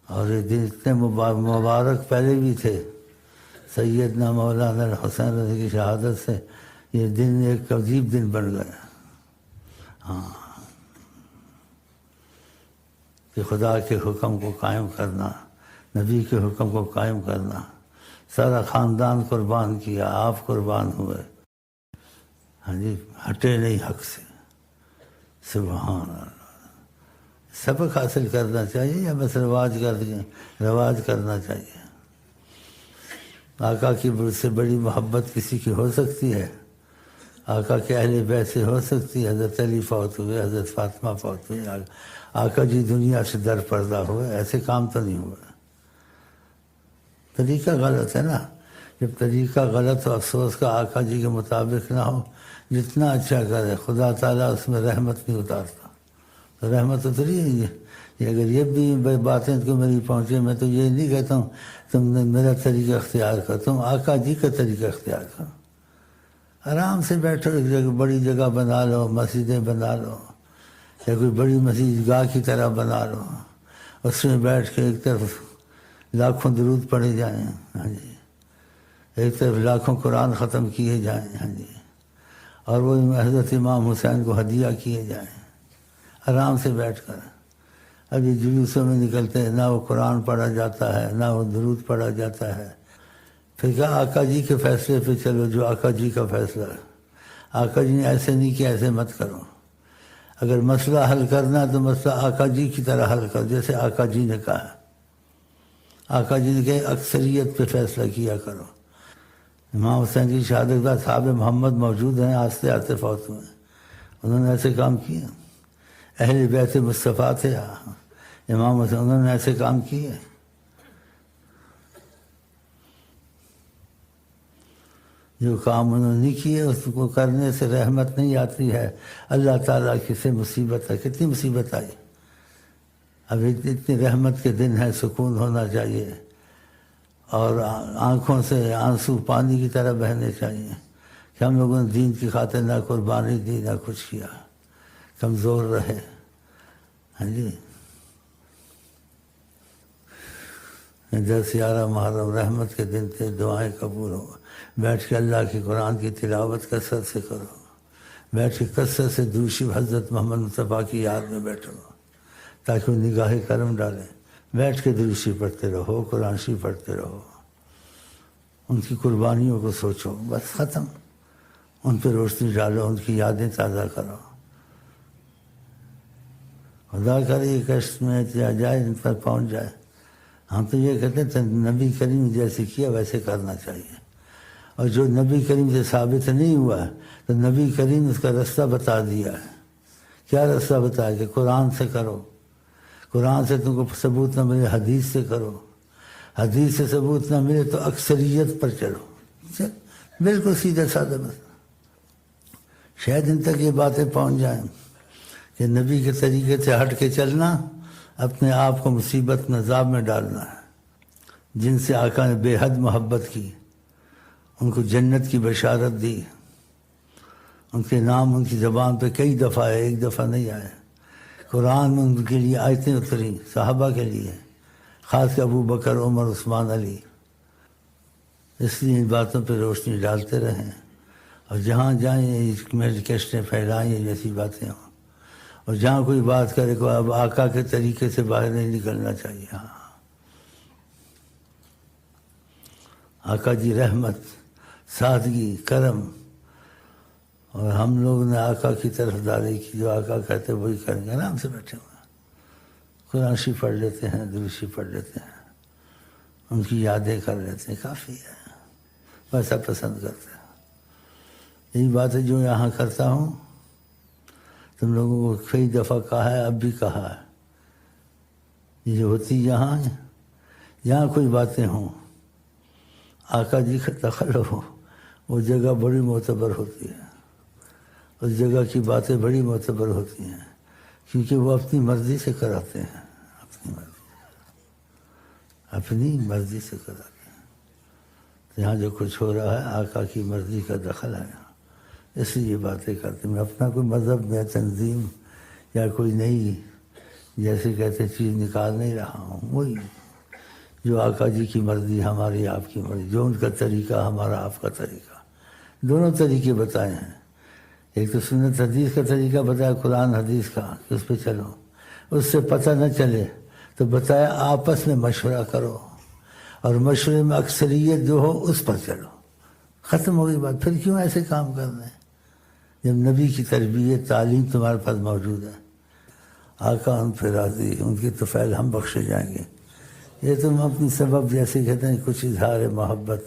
اور یہ دن اتنے مبارک پہلے بھی تھے، سیدنا مولانا حسین رضی کی شہادت سے یہ دن ایک عجیب دن بن گیا۔ ہاں، کہ خدا کے حکم کو قائم کرنا، نبی کے حکم کو قائم کرنا، سارا خاندان قربان کیا، آپ قربان ہوئے، ہاں جی، ہٹے نہیں حق سے۔ سبحان اللہ، سبق حاصل کرنا چاہیے یا بس رواج کرنا چاہیے؟ آقا کی سے بڑی محبت کسی کی ہو سکتی ہے؟ آقا کے اہل بیت سے ہو سکتی ہے؟ حضرت علی فوت ہوئے، حضرت فاطمہ فوت ہوئی، آقا جی دنیا سے در پردہ ہوئے، ایسے کام تو نہیں ہوئے۔ طریقہ غلط ہے نا، جب طریقہ غلط ہو، افسوس کا آقا جی کے مطابق نہ ہو، جتنا اچھا کرے خدا تعالیٰ اس میں رحمت نہیں اتارتا۔ تو رحمت اتری ہے یہ اگر یہ بھی باتیں کو میری پہنچے، میں تو یہ نہیں کہتا ہوں تم نے میرا طریقہ اختیار کرو، تم آقا جی کا طریقہ اختیار کرو، آرام سے بیٹھو، ایک جگہ بڑی جگہ بنا لو، مسجدیں بنا لو، یا کوئی بڑی مسجد گاہ کی طرح بنا لو، اس میں بیٹھ کے ایک طرف لاکھوں درود پڑھے جائیں، ہاں جی، ایک طرف لاکھوں قرآن ختم کیے جائیں، ہاں جی، اور وہ حضرت امام حسین کو ہدیہ کیے جائیں آرام سے بیٹھ کر۔ اب یہ جلوسوں میں نکلتے ہیں، نہ وہ قرآن پڑھا جاتا ہے نہ وہ درود پڑھا جاتا ہے، پھر کہا آقا جی کے فیصلے پہ چلو، جو آقا جی کا فیصلہ ہے۔ آقا جی نے ایسے نہیں کیا، ایسے مت کرو۔ اگر مسئلہ حل کرنا ہے تو مسئلہ آقا جی کی طرح حل کرو، جیسے آقا جی نے کہا۔ آقا جی نے کہا اکثریت پہ فیصلہ کیا کرو۔ امام حسین کی شہادت کے بعد صحابہ محمد موجود ہیں، آستے آستے فوت ہوئے، انہوں نے ایسے کام کیا۔ اہل بیت مصطفیٰ تھے امام حسین، انہوں نے ایسے کام کیے۔ جو کام انہوں نے نہیں کیے اس کو کرنے سے رحمت نہیں آتی ہے، اللہ تعالیٰ کی سے مصیبت ہے۔ کتنی مصیبت آئی، اب اتنی رحمت کے دن ہے، سکون ہونا چاہیے، اور آنکھوں سے آنسو پانی کی طرح بہنے چاہیے کہ ہم لوگوں نے دین کی خاطر نہ قربانی دی نہ کچھ کیا، کمزور رہے۔ ہاں جی، 10/11 محرم رحمت کے دن تھے، دعائیں قبول ہو۔ بیٹھ کے اللہ کی قرآن کی تلاوت کثرت سے کرو، بیٹھ کے کثرت سے درود شریف حضرت محمد مصطفیٰ کی یاد میں بیٹھو تاکہ وہ نگاہ کرم ڈالیں۔ بیٹھ کے درود شریف پڑھتے رہو، قرآن شریف پڑھتے رہو، ان کی قربانیوں کو سوچو، بس ختم۔ ان پہ روشنی ڈالو، ان کی یادیں تازہ کرو۔ خدا کرے یہ کشت میں جائے، ان پر پہنچ جائے۔ ہم تو یہ کہتے ہیں نبی کریم جیسے کیا ویسے کرنا چاہیے، اور جو نبی کریم سے ثابت نہیں ہوا ہے تو نبی کریم اس کا رستہ بتا دیا ہے۔ کیا رستہ بتایا کہ قرآن سے کرو، قرآن سے تم کو ثبوت نہ ملے حدیث سے کرو، حدیث سے ثبوت نہ ملے تو اکثریت پر چلو۔ بالکل سیدھا سادہ بس، شاید ان تک یہ باتیں پہنچ جائیں کہ نبی کے طریقے سے ہٹ کے چلنا اپنے آپ کو مصیبت نذاب میں ڈالنا ہے۔ جن سے آقا نے بے حد محبت کی، ان کو جنت کی بشارت دی، ان کے نام ان کی زبان پہ کئی دفعہ آئے، ایک دفعہ نہیں آئے۔ قرآن میں ان کے لیے آیتیں اتری، صحابہ کے لیے، خاص ابو بکر، عمر، عثمان، علی۔ اس لیے ان باتوں پہ روشنی ڈالتے رہیں، اور جہاں جائیں میری کشتیں پھیلائیں یہ جیسی باتیں ہوں، اور جہاں کوئی بات کرے کو اب آقا کے طریقے سے باہر نہیں نکلنا چاہیے۔ ہاں، آقا جی رحمت، سادگی، کرم، اور ہم لوگ نے آقا کی طرف داری کی، جو آقا کہتے وہی کریں گے۔ آرام سے بیٹھے ہوئے قرآن شریف پڑھ لیتے ہیں، درود شریف پڑھ لیتے ہیں، ان کی یادیں کر لیتے ہیں، کافی ہے، ویسا پسند کرتے ہیں۔ یہی بات ہے جو یہاں کرتا ہوں، تم لوگوں کو کئی دفعہ کہا ہے، اب بھی کہا ہے، یہ جو ہوتی یہاں کوئی باتیں ہوں، آقا جی کا دخل ہو، وہ جگہ بڑی معتبر ہوتی ہے، اس جگہ کی باتیں بڑی معتبر ہوتی ہیں، کیونکہ وہ اپنی مرضی سے کراتے ہیں، اپنی مرضی سے کراتے ہیں۔ یہاں جو کچھ ہو رہا ہے آقا کی مرضی کا دخل ہے، اس لیے یہ باتیں کرتے ہیں۔ میں اپنا کوئی مذہب یا تنظیم یا کوئی نئی جیسے کہتے چیز نکال نہیں رہا ہوں، وہی جو آقا جی کی مرضی ہماری آپ کی مرضی، جو ان کا طریقہ ہمارا آپ کا طریقہ، دونوں طریقے بتائے ہیں۔ ایک تو سنت حدیث کا طریقہ بتایا، قرآن حدیث کا کہ اس پہ چلو، اس سے پتہ نہ چلے تو بتایا آپس میں مشورہ کرو، اور مشورے میں اکثریت جو ہو اس پر چلو، ختم ہو گئی بات۔ پھر کیوں ایسے کام کرنا ہے جب نبی کی تربیت تعلیم تمہارے پاس موجود ہے؟ آقا ان پہ راضی، ان کی تو فیل ہم بخشے جائیں گے۔ یہ تم اپنی سبب جیسے کہتے ہیں کچھ اظہار محبت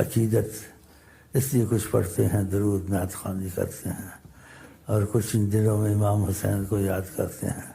عقیدت، اس لیے کچھ پڑھتے ہیں، درود نعت خوانی کرتے ہیں، اور کچھ ان دنوں میں امام حسین کو یاد کرتے ہیں۔